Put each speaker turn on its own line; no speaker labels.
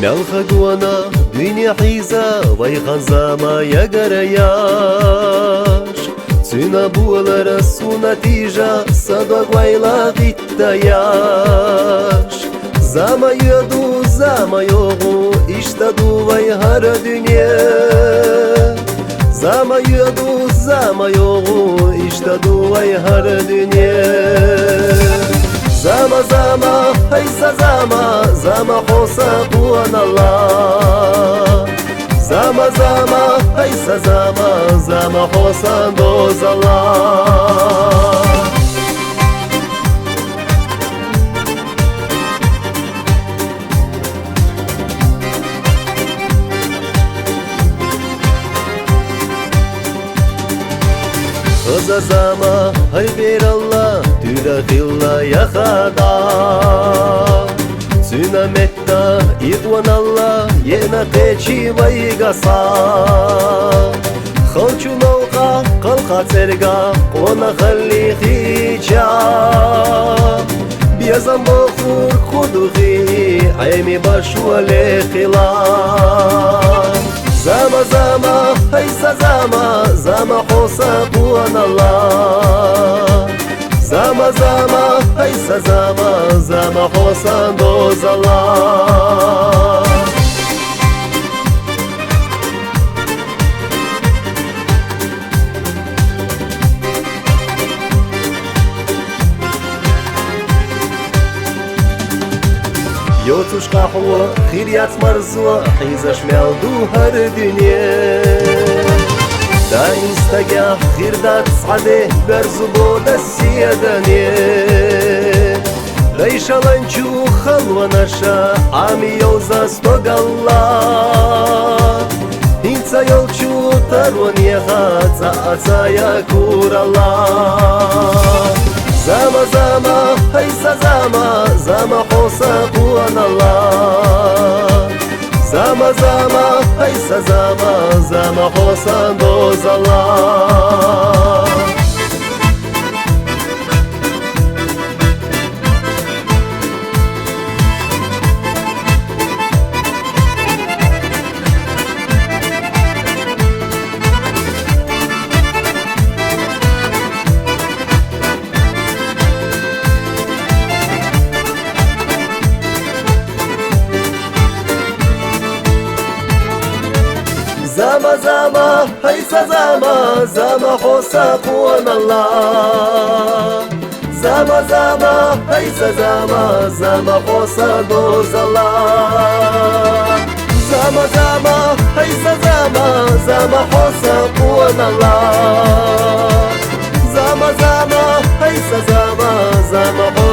Melxagwana dünya hiza vay xanzama yagarayaş Tsuna bualara suna tija sadwa gwayla gittayaş Zama yadu zama yogu iştadu vay har dünya Zama yadu zama yogu iştadu vay har dünya Zama zama haysa zama zama hosa kuan Allah Zama zama haysa zama zama hosa doz Allah Kıza zama hay bir Allah Türakhilla ya khada Zuna metta igwan Allah Yena qechi vay gasa Khalchu mawqa qalqa terga Qona khalli khicha Biyazam bakhur khudughi Aymi bashwale khilam Zama zama haysa zama zama hosa kuan Allah Zama zama haysa zama zama hosa doz Allah Yotuş kahwa khiryat marzwa Hizash meldu har dünya Da instaga khirdat sade Berzubo da siyadanye Reishalanchu khalwa nasha Ami yolza stogalla Inca yolchu tarwan yaha Ataya kuralla Zama zama haysa zama zama hosa kuan Allah Zama zama haysa zama zama hosa doz Allah Zama zama haysa zama zama hosa kuan Allah Zama zama haysa zama zama hosa doz Allah Zama zama haysa zama zama hosa kuan Allah Zama zama haysa zama zama hosa